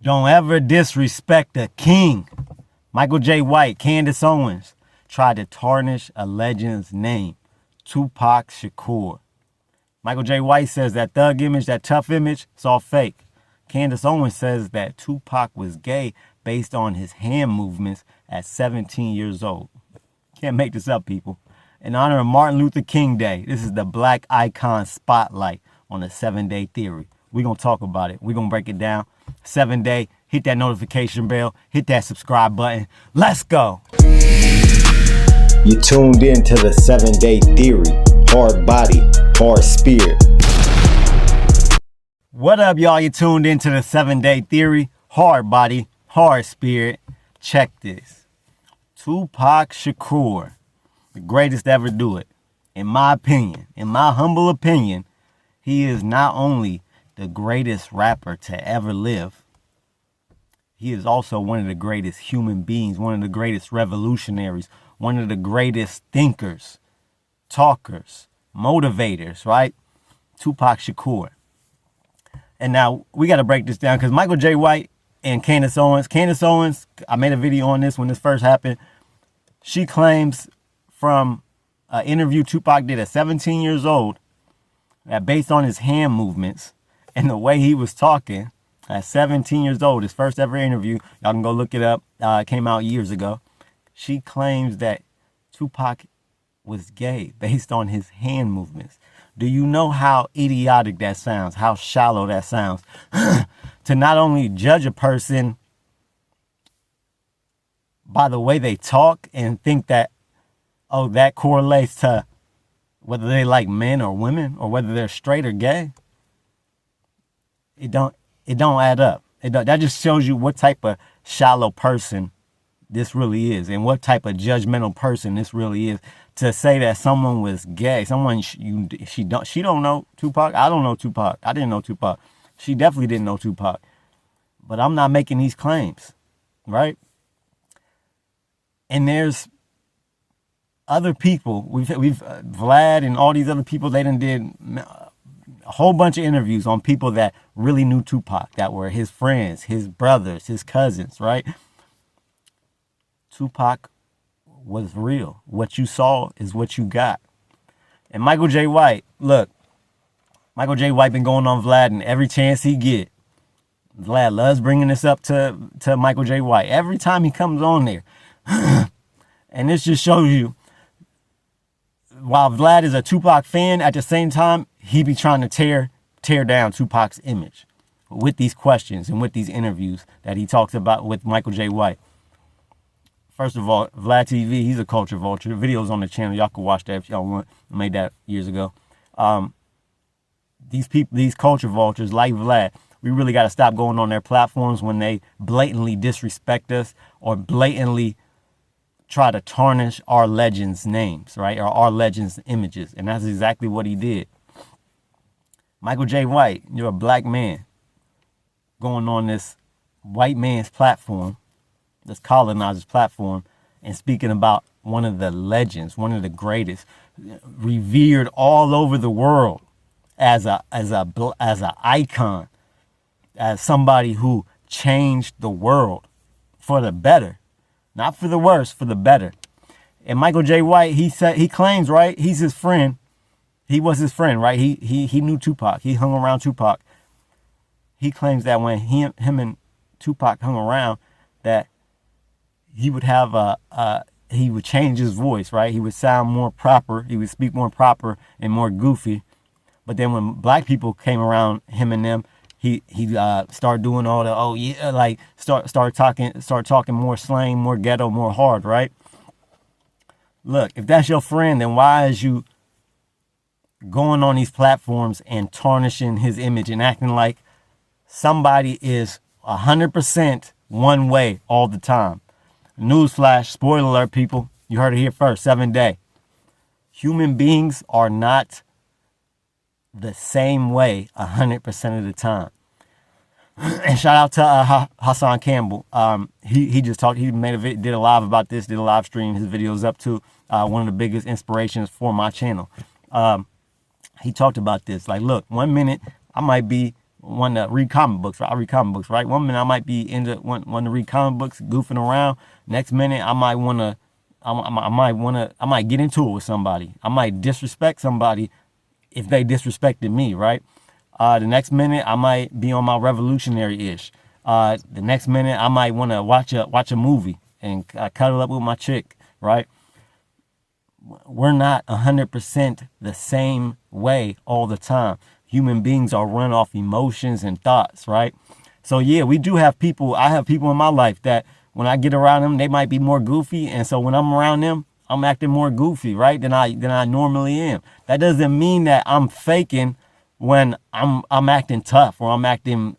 Don't ever disrespect a king. Micheal Jai White, Candace Owens tried to tarnish a legend's name, Tupac Shakur. Micheal Jai White says that thug image, that tough image, it's all fake. Candace Owens says that Tupac was gay based on his hand movements at 17 years old. Can't make this up, people. In honor of Martin Luther King Day, this is the Black Icon Spotlight on the 7-Day Theory. We're going to talk about it. We're going to break it down. 7-Day, hit that notification bell, hit that subscribe button. Let's go. You tuned in to the 7-Day Theory. Hard body, hard spirit. What up, y'all? You tuned into the 7-Day Theory. Hard body, hard spirit. Check this. Tupac Shakur, the greatest to ever do it. In my opinion, in my humble opinion, he is not only the greatest rapper to ever live, he is also one of the greatest human beings, one of the greatest revolutionaries, one of the greatest thinkers, talkers, motivators, right? Tupac Shakur. And now we got to break this down because Micheal Jai White and Candace Owens, I made a video on this when this first happened. She claims from an interview Tupac did at 17 years old that based on his hand movements and the way he was talking at 17 years old, his first ever interview, y'all can go look it up, it came out years ago. She claims that Tupac was gay based on his hand movements. Do you know how idiotic that sounds, how shallow that sounds? To not only judge a person by the way they talk and think that, oh, that correlates to whether they like men or women or whether they're straight or gay. It don't add up. That just shows you what type of shallow person this really is and what type of judgmental person this really is. To say that someone was gay, someone she don't know Tupac. I don't know Tupac. I didn't know Tupac. She definitely didn't know Tupac. But I'm not making these claims, right? And there's other people. We've Vlad and all these other people. They done did a whole bunch of interviews on people that really knew Tupac, that were his friends, his brothers, his cousins, right? Tupac was real. What you saw is what you got. And Micheal Jai White, look, Micheal Jai White been going on Vlad and every chance he get. Vlad loves bringing this up to Micheal Jai White every time he comes on there. And this just shows you, while Vlad is a Tupac fan, at the same time, he be trying to tear down Tupac's image with these questions and with these interviews that he talks about with Micheal Jai White. First of all, Vlad TV, he's a culture vulture. The video's on the channel. Y'all can watch that if y'all want. I made that years ago. These people, these culture vultures like Vlad, we really got to stop going on their platforms when they blatantly disrespect us or blatantly try to tarnish our legends' names, right? Or our legends' images. And that's exactly what he did. Micheal Jai White, you're a black man going on this white man's platform, this colonizer's platform, and speaking about one of the legends, one of the greatest, revered all over the world as a icon, as somebody who changed the world for the better, not for the worse, for the better. And Micheal Jai White, he claims, right, he's his friend. He was his friend, right? He knew Tupac. He hung around Tupac. He claims that when him and Tupac hung around, that he would have he would change his voice, right? He would sound more proper. He would speak more proper and more goofy. But then when black people came around him and them, he started doing all the like start talking more slang, more ghetto, more hard, right? Look, if that's your friend, then why is you going on these platforms and tarnishing his image and acting like somebody is 100% one way all the time? Newsflash, spoiler alert, people. You heard it here first, 7-Day. Human beings are not the same way 100% of the time. And shout out to Hassan Campbell. He just talked. He made did a live about this. Did a live stream. His video's up to one of the biggest inspirations for my channel. He talked about this. Like, look, 1 minute I might be want to read comic books. Right? I read comic books, right? One minute I might be into want to read comic books, goofing around. Next minute I might want to, I might get into it with somebody. I might disrespect somebody if they disrespected me, right? The next minute I might be on my revolutionary-ish. The next minute I might want to watch a movie and cuddle up with my chick, right? We're not 100% the same way all the time. Human beings are run off emotions and thoughts, right? So yeah, we do have people. I have people in my life that when I get around them, they might be more goofy, and so when I'm around them, I'm acting more goofy, right? Than I normally am. That doesn't mean that I'm faking when I'm acting tough or I'm acting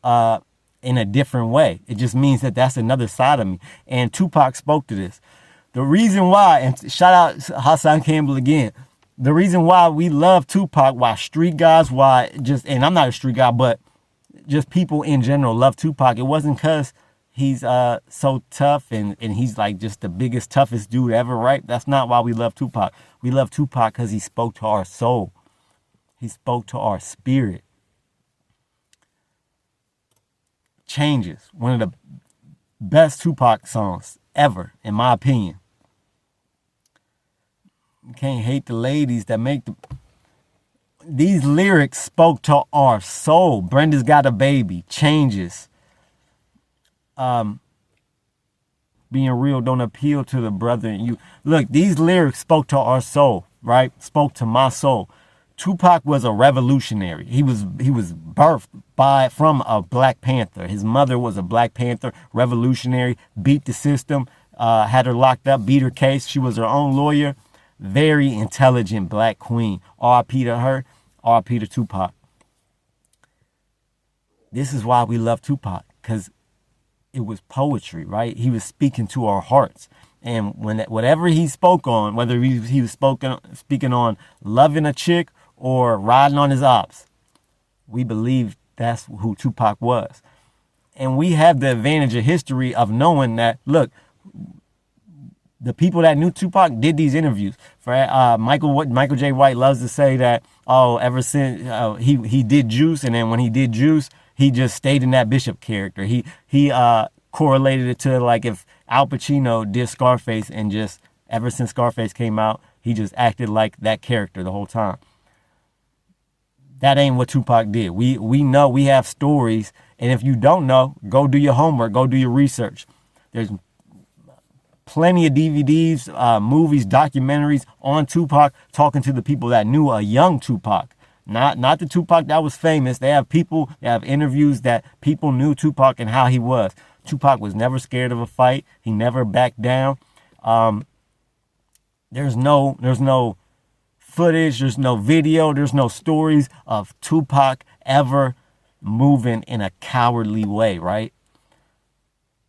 in a different way. It just means that that's another side of me. And Tupac spoke to this. The reason why, and shout out Hassan Campbell again, the reason why we love Tupac, why street guys, and I'm not a street guy, but just people in general love Tupac. It wasn't because he's so tough and he's like just the biggest, toughest dude ever, right? That's not why we love Tupac. We love Tupac because he spoke to our soul. He spoke to our spirit. Changes. One of the best Tupac songs ever, in my opinion. You can't hate the ladies that make these lyrics spoke to our soul. Brenda's Got a Baby, Changes. Being real don't appeal to the brother in you. Look, these lyrics spoke to our soul, right? Spoke to my soul. Tupac was a revolutionary. He was birthed from a Black Panther. His mother was a Black Panther, revolutionary, beat the system, had her locked up, beat her case. She was her own lawyer. Very intelligent Black queen. R.I.P. to her. R.I.P. to Tupac. This is why we love Tupac, because it was poetry, right? He was speaking to our hearts. And whatever he spoke on, whether he was speaking on loving a chick or riding on his ops, we believe that's who Tupac was. And we have the advantage of history of knowing that, look, the people that knew Tupac did these interviews. For Micheal Jai White loves to say that, ever since he did Juice, and then when he did Juice, he just stayed in that Bishop character. He correlated it to like if Al Pacino did Scarface, and just ever since Scarface came out, he just acted like that character the whole time. That ain't what Tupac did. We know, we have stories, and if you don't know, go do your homework, go do your research. There's plenty of DVDs, movies, documentaries on Tupac, talking to the people that knew a young Tupac. Not the Tupac that was famous. They have interviews that people knew Tupac and how he was. Tupac was never scared of a fight. He never backed down. There's no footage, there's no video, there's no stories of Tupac ever moving in a cowardly way, right?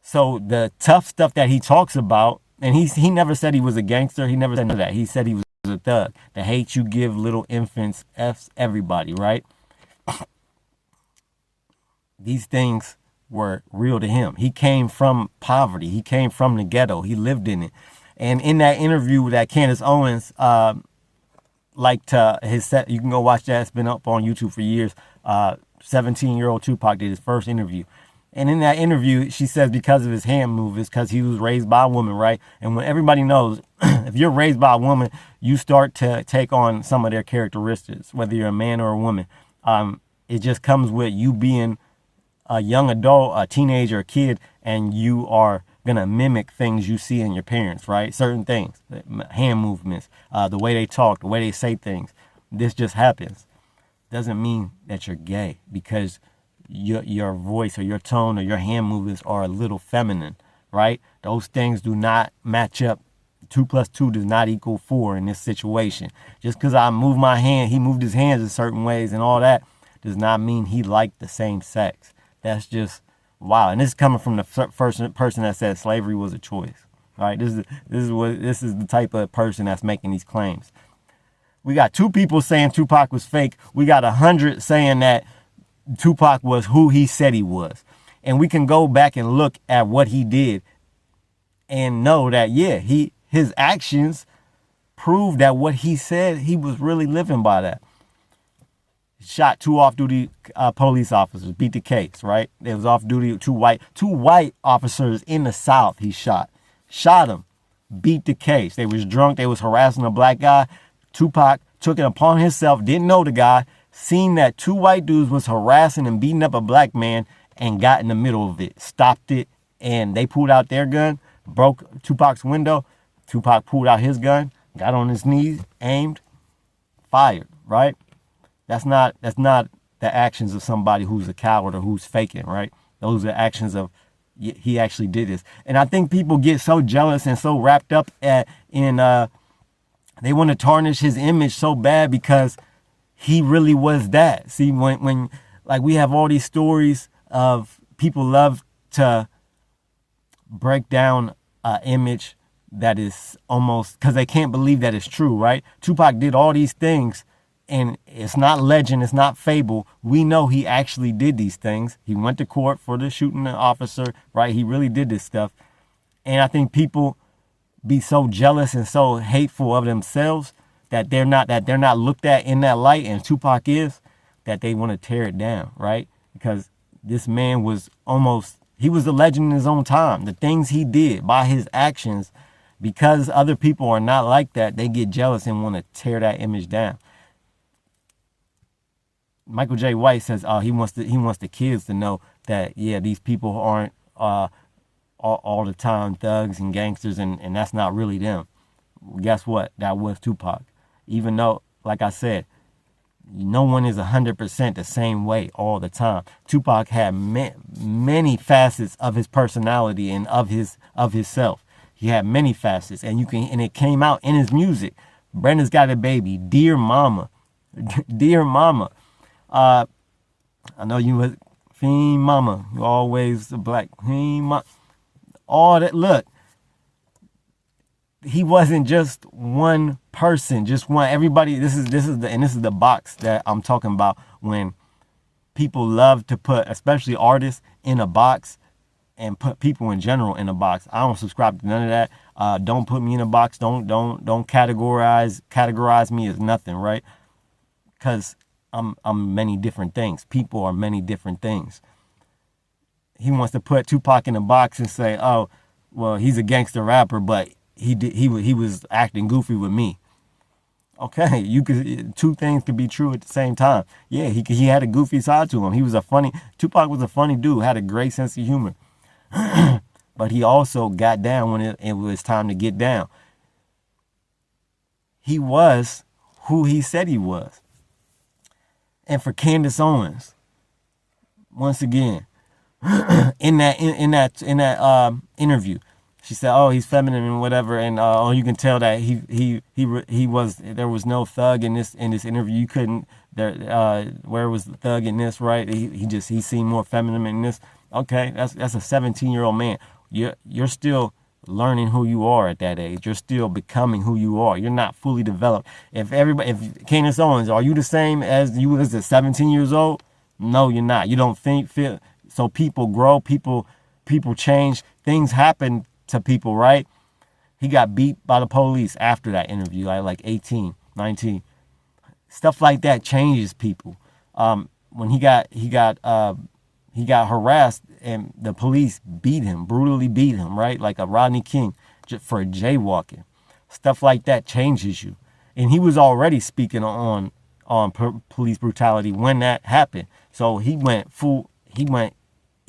So the tough stuff that he talks about, and he never said he was a gangster. He never said that. He said he was a thug. The hate you give little infants F's everybody, right? These things were real to him. He came from poverty. He came from the ghetto. He lived in it. And in that interview that Candace Owens his set, you can go watch that. It's been up on YouTube for years. 17-year-old Tupac did his first interview. And in that interview, she says because of his hand movements, because he was raised by a woman, right? And when everybody knows, if you're raised by a woman, you start to take on some of their characteristics, whether you're a man or a woman. It just comes with you being a young adult, a teenager, a kid, and you are going to mimic things you see in your parents, right? Certain things, hand movements, the way they talk, the way they say things. This just happens. Doesn't mean that you're gay because your voice or your tone or your hand movements are a little feminine, right? Those things do not match up. 2 + 2 does not equal 4 in this situation. Just because I move my hand, he moved his hands in certain ways and all that, does not mean he liked the same sex. That's just wow. And this is coming from the person that said slavery was a choice, right? This is the type of person that's making these claims. We got 2 people saying Tupac was fake. We got 100 saying that Tupac was who he said he was. And we can go back and look at what he did and know that, yeah, his actions prove that what he said, he was really living by that. shot two off-duty police officers, beat the case, right? They was off-duty, two white officers in the South. He shot them, beat the case. They was drunk. They was harassing a black guy. Tupac took it upon himself, didn't know the guy, seen that two white dudes was harassing and beating up a black man, and got in the middle of it, stopped it, and they pulled out their gun, broke Tupac's window. Tupac pulled out his gun, got on his knees, aimed, fired, right? That's not the actions of somebody who's a coward or who's faking, right? Those are actions of he actually did this. And I think people get so jealous and so wrapped up in they want to tarnish his image so bad because he really was that. See, when like we have all these stories of people love to break down an image that is almost because they can't believe that it's true, right? Tupac did all these things, and it's not legend, it's not fable. We know he actually did these things. He went to court for the shooting the officer, right? He really did this stuff. And I think people be so jealous and so hateful of themselves that they're not looked at in that light, and Tupac is, that they want to tear it down, right? Because this man was he was a legend in his own time. The things he did by his actions, because other people are not like that, they get jealous and want to tear that image down. Micheal Jai White says he wants the kids to know that, yeah, these people aren't all the time thugs and gangsters, and that's not really them. Guess what? That was Tupac. Even though, like I said, no one is 100% the same way all the time. Tupac had many facets of his personality and of his self. He had many facets, and it came out in his music. Brenda's Got a Baby, Dear Mama, Dear Mama. I know you was Fiend Mama. You always the black Fiend Mama. All that. Look, he wasn't just one person, just one. Everybody. This is the box that I'm talking about. When people love to put, especially artists, in a box, and put people in general in a box. I don't subscribe to none of that. Don't put me in a box. Don't categorize me as nothing, right? Because I'm many different things. People are many different things. He wants to put Tupac in a box and say, oh, well, he's a gangster rapper, but he was acting goofy with me. Okay, two things could be true at the same time. Yeah, he had a goofy side to him. Tupac was a funny dude, had a great sense of humor. But he also got down when it was time to get down. He was who he said he was. And for Candace Owens, once again, in that interview, she said, "Oh, he's feminine and whatever," and you can tell that he was. There was no thug in this interview. You couldn't where was the thug in this, right? He seemed more feminine in this. Okay, that's a 17-year-old man. You're still learning who you are at that age. You're still becoming who you are. You're not fully developed. If Candace Owens, are you the same as you was at 17 years old? No, you're not. You don't feel. So people grow, people change, things happen to people, right? He got beat by the police after that interview, like 18, 19. Stuff like that changes people. When he got harassed and the police brutally beat him, right? Like a Rodney King for jaywalking. Stuff like that changes you. And he was already speaking on police brutality when that happened. So he went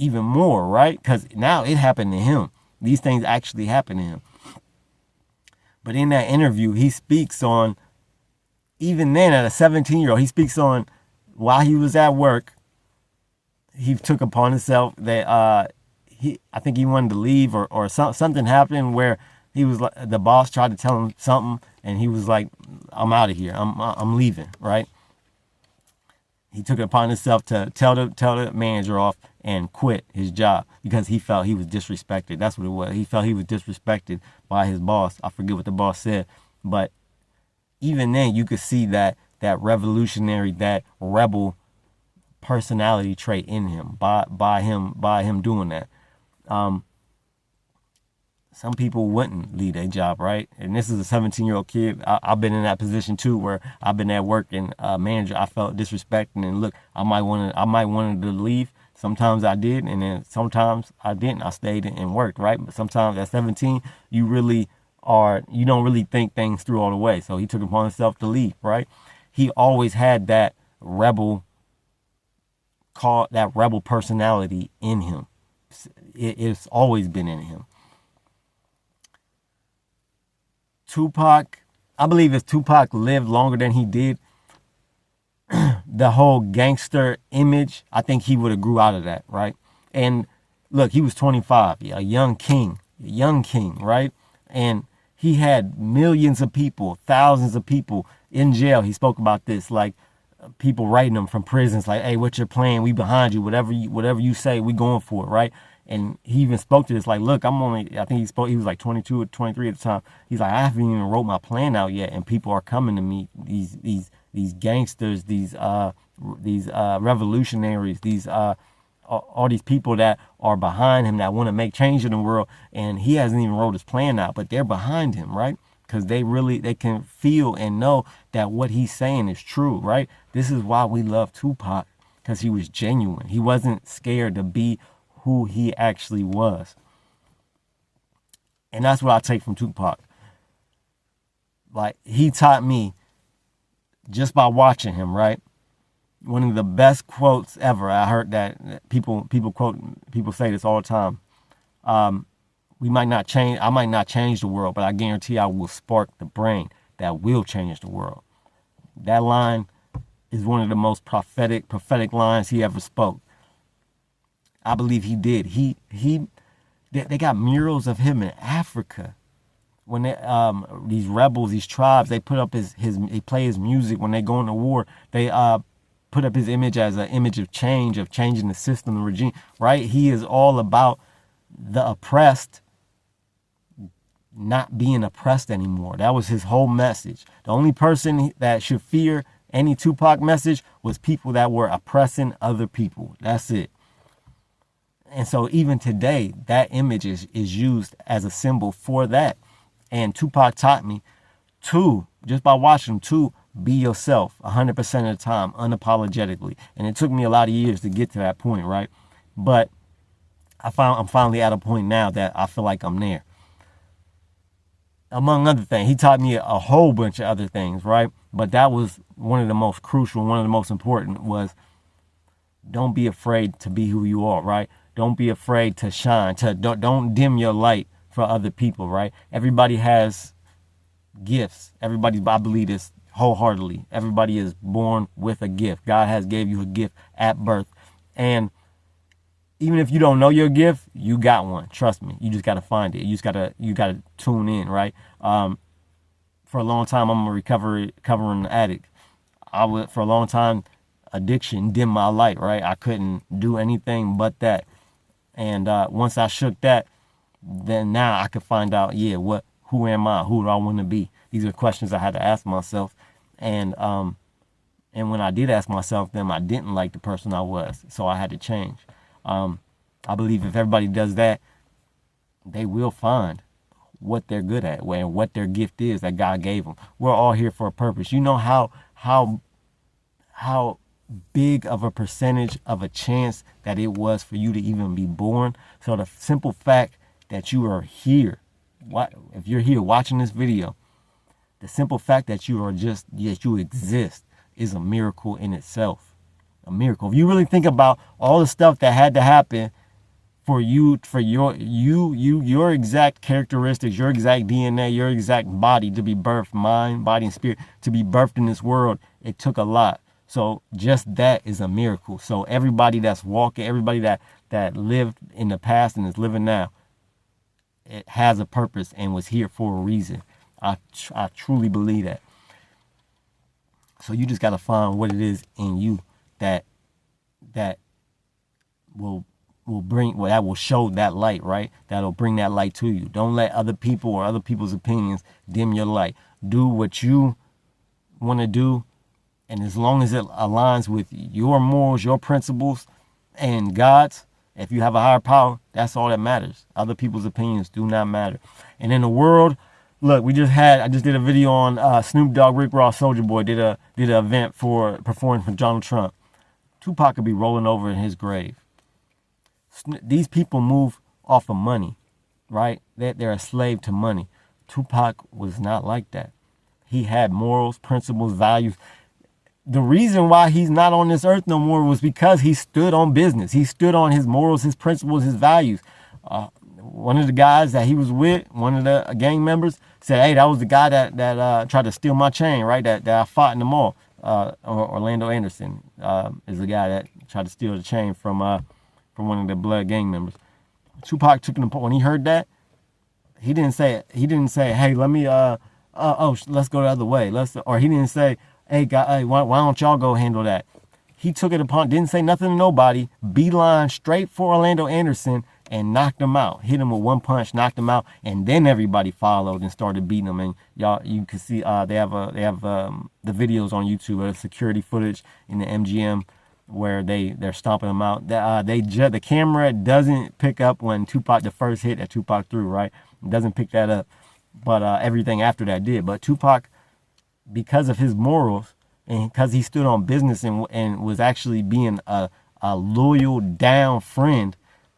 even more, right? Because now it happened to him. These things actually happen to him. But in that interview, he speaks on, even then at a 17-year-old, he speaks on while he was at work, he took upon himself that I think he wanted to leave or something happened where the boss tried to tell him something and he was like, I'm out of here. I'm leaving, right? He took it upon himself to tell the manager off and quit his job because he felt he was disrespected. That's what it was. He felt he was disrespected by his boss. I forget what the boss said, but even then you could see that revolutionary, that rebel personality trait in him by him doing that. some people wouldn't leave their job, right? And this is a 17-year-old kid. I've been in that position too, where I've been at work and manager, I felt disrespected, and look, I might wanted to leave. Sometimes I did, and then sometimes I didn't. I stayed and worked, right? But sometimes at 17, you don't really think things through all the way. So he took it upon himself to leave, right? He always had that rebel personality in him. It's always been in him. Tupac, I believe if Tupac lived longer than he did, the whole gangster image, I think he would have grew out of that, right? And look, he was 25, a young king, right? And he had millions of people, thousands of people in jail. He spoke about this, like people writing him from prisons, like, hey, what's your plan? We behind you. Whatever you say, we going for it, right? And he even spoke to this, like, look, I think he was like 22 or 23 at the time. He's like, I haven't even wrote my plan out yet, and people are coming to me, these gangsters, these revolutionaries, all these people that are behind him that want to make change in the world, and he hasn't even wrote his plan out, but they're behind him, right? Because they can feel and know that what he's saying is true, right? This is why we love Tupac, because he was genuine. He wasn't scared to be who he actually was. And that's what I take from Tupac. Like, he taught me just by watching him, right? One of the best quotes ever. I heard that people say this all the time. I might not change the world, but I guarantee I will spark the brain that will change the world. That line is one of the most prophetic lines he ever spoke. I believe he did. They got murals of him in Africa. When these rebels, these tribes, they put up they play his music when they go into war. They put up his image as an image of changing the system, the regime, right? He is all about the oppressed not being oppressed anymore. That was his whole message. The only person that should fear any Tupac message was people that were oppressing other people. That's it. And so even today, that image is used as a symbol for that. And Tupac taught me just by watching him, to be yourself 100% of the time, unapologetically. And it took me a lot of years to get to that point, right? But I'm finally at a point now that I feel like I'm there. Among other things, he taught me a whole bunch of other things, right? But that was one of the most crucial, one of the most important was, don't be afraid to be who you are, right? Don't be afraid to shine. Don't dim your light for other people, right? Everybody has gifts. I believe this wholeheartedly. Everybody is born with a gift. God has gave you a gift at birth. And even if you don't know your gift, you got one. Trust me. You just got to find it. You got to tune in, right? For a long time, I'm a recovering addict. For a long time, addiction dimmed my light, right? I couldn't do anything but that. And once I shook that, then now I could find out, who am I? Who do I want to be? These are questions I had to ask myself. And when I did ask myself them, I didn't like the person I was. So I had to change. I believe if everybody does that, they will find what they're good at, and what their gift is that God gave them. We're all here for a purpose. You know how big of a percentage of a chance that it was for you to even be born. So the simple fact that you are here, if you're here watching this video, the simple fact that you exist is a miracle in itself. A miracle. If you really think about all the stuff that had to happen for your exact characteristics, your exact DNA, your exact body to be birthed, mind, body, and spirit to be birthed in this world, it took a lot. So just that is a miracle. So everybody that's walking, everybody that lived in the past and is living now, it has a purpose and was here for a reason. I truly believe that. So you just got to find what it is in you that will show that light, right? That'll bring that light to you. Don't let other people or other people's opinions dim your light. Do what you want to do. And as long as it aligns with your morals, your principles, and God's, If you have a higher power, that's all that matters. Other people's opinions do not matter. And in the world, look, I just did a video on Snoop Dogg, Rick Ross, Soulja Boy did an event for performing for Donald Trump. Tupac could be rolling over in his grave. These people move off of money, right? They're a slave to money. Tupac was not like that. He had morals, principles, values. The reason why he's not on this earth no more was because he stood on business. He stood on his morals, his principles, his values. One of the guys that he was with, one of the gang members, said, "Hey, that was the guy that tried to steal my chain, right? That I fought in the mall." Orlando Anderson is the guy that tried to steal the chain from one of the blood gang members. Tupac took him when he heard that. He didn't say, "Hey, let me let's go the other way." Or he didn't say, "Hey, why don't y'all go handle that?" He took it upon, didn't say nothing to nobody, beeline straight for Orlando Anderson and knocked him out. Hit him with one punch, knocked him out, and then everybody followed and started beating him. And you can see they have the videos on YouTube of the security footage in the MGM where they're stomping him out. The camera doesn't pick up when Tupac, the first hit that Tupac threw, right? It doesn't pick that up, but everything after that did. But Tupac, because of his morals and because he stood on business and was actually being a loyal down friend,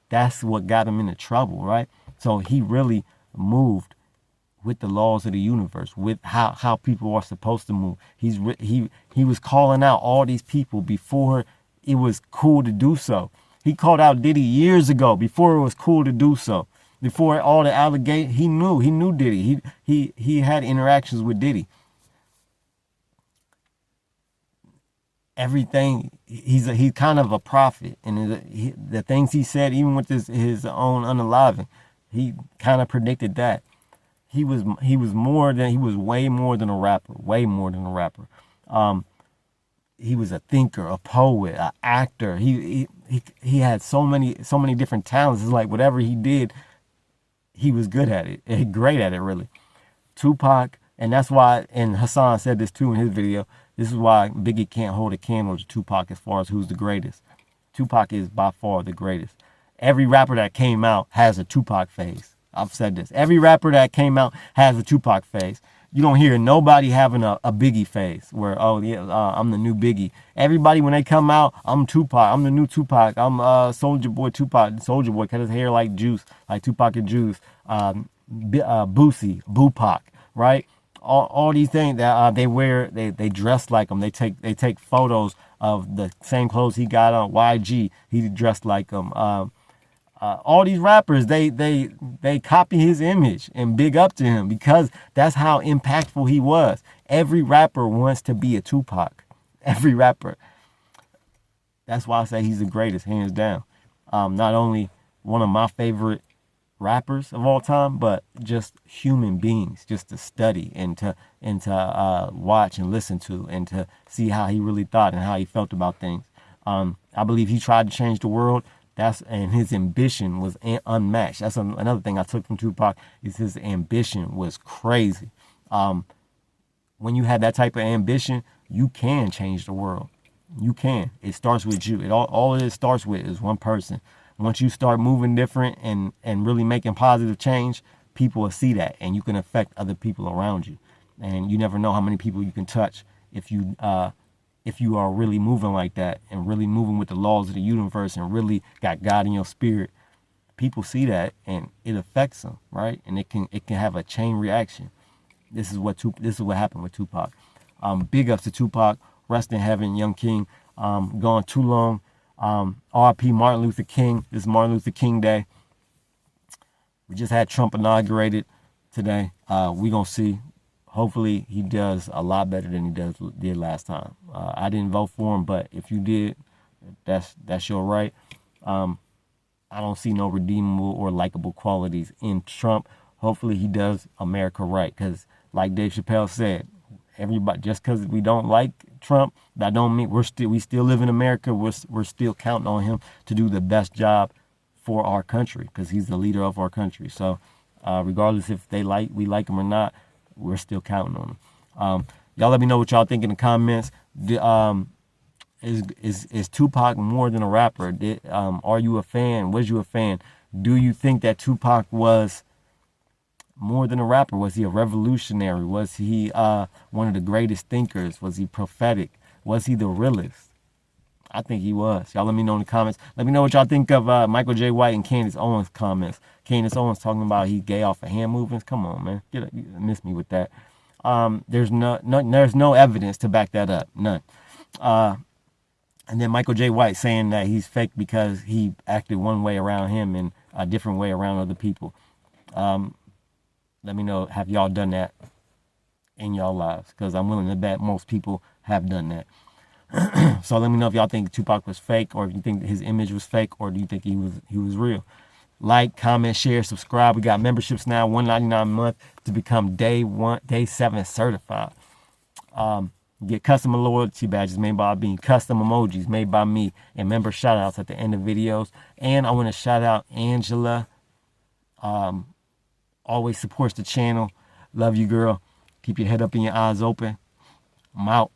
that's what got him into trouble, right? So he really moved with the laws of the universe, with how people are supposed to move. He was calling out all these people before it was cool to do so. He called out Diddy years ago before it was cool to do so. Before all the allegations, he knew Diddy. He had interactions with Diddy. Everything, he's kind of a prophet, and the things he said, even with his own unaliving, he kind of predicted that. He was way more than a rapper. He was a thinker, a poet, an actor. He had so many different talents. It's like whatever he did, he was good at it, great at it, really. Tupac, and that's why, and Hassan said this too in his video, this is why Biggie can't hold a candle to Tupac as far as who's the greatest. Tupac is by far the greatest. Every rapper that came out has a Tupac phase. I've said this. Every rapper that came out has a Tupac phase. You don't hear nobody having a Biggie phase where, I'm the new Biggie. Everybody, when they come out, I'm Tupac. I'm the new Tupac. I'm Soulja Boy Tupac. Soulja Boy cut his hair like Juice, like Tupac and Juice. Boosie, Bupac, right? All these things that they wear, they dress like him. They take photos of the same clothes he got on. YG, he dressed like him. All these rappers, they copy his image and big up to him because that's how impactful he was. Every rapper wants to be a Tupac. Every rapper. That's why I say he's the greatest, hands down. Not only one of my favorite rappers of all time, but just human beings, just to study and to watch and listen to and to see how he really thought and how he felt about things. I believe he tried to change the world. And his ambition was unmatched. That's another thing I took from Tupac, is his ambition was crazy. When you have that type of ambition, you can change the world. You can. It starts with you. All it starts with is one person. Once you start moving different and really making positive change, people will see that, and you can affect other people around you. And you never know how many people you can touch if you are really moving like that and really moving with the laws of the universe and really got God in your spirit. People see that and it affects them, right? And it can have a chain reaction. This is what happened with Tupac. Big ups to Tupac. Rest in heaven, young king. Gone too long. R.I.P. Martin Luther King. This is Martin Luther King Day. We just had Trump inaugurated today. We gonna see. Hopefully he does a lot better than he did last time. I didn't vote for him, but if you did, that's your right. I don't see no redeemable or likable qualities in Trump. Hopefully he does America right, because like Dave Chappelle said, everybody, just because we don't like Trump, that don't mean we still live in America. We're still counting on him to do the best job for our country, because he's the leader of our country. So regardless if we like him or not, we're still counting on him. Y'all let me know what y'all think in the comments. Is Tupac more than a rapper? Are you a fan? Was you a fan? Do you think that Tupac was more than a rapper? Was he a revolutionary? Was he one of the greatest thinkers? Was he prophetic? Was he the realest? I think he was. Y'all let me know in the comments. Let me know what y'all think of Micheal Jai White and Candace Owens comments. Candace Owens talking about he's gay off of hand movements. Come on, man. You miss me with that. There's no evidence to back that up. None. And then Micheal Jai White saying that he's fake because he acted one way around him and a different way around other people. Let me know, have y'all done that in y'all lives? Because I'm willing to bet most people have done that. So let me know if y'all think Tupac was fake, or if you think his image was fake, or do you think he was real? Like, comment, share, subscribe. We got memberships now, $1.99 a month to become day 7 certified. Get custom loyalty badges made by Bean, custom emojis made by me, and member shout outs at the end of videos. And I want to shout out Angela. Always supports the channel. Love you, girl. Keep your head up and your eyes open. I'm out.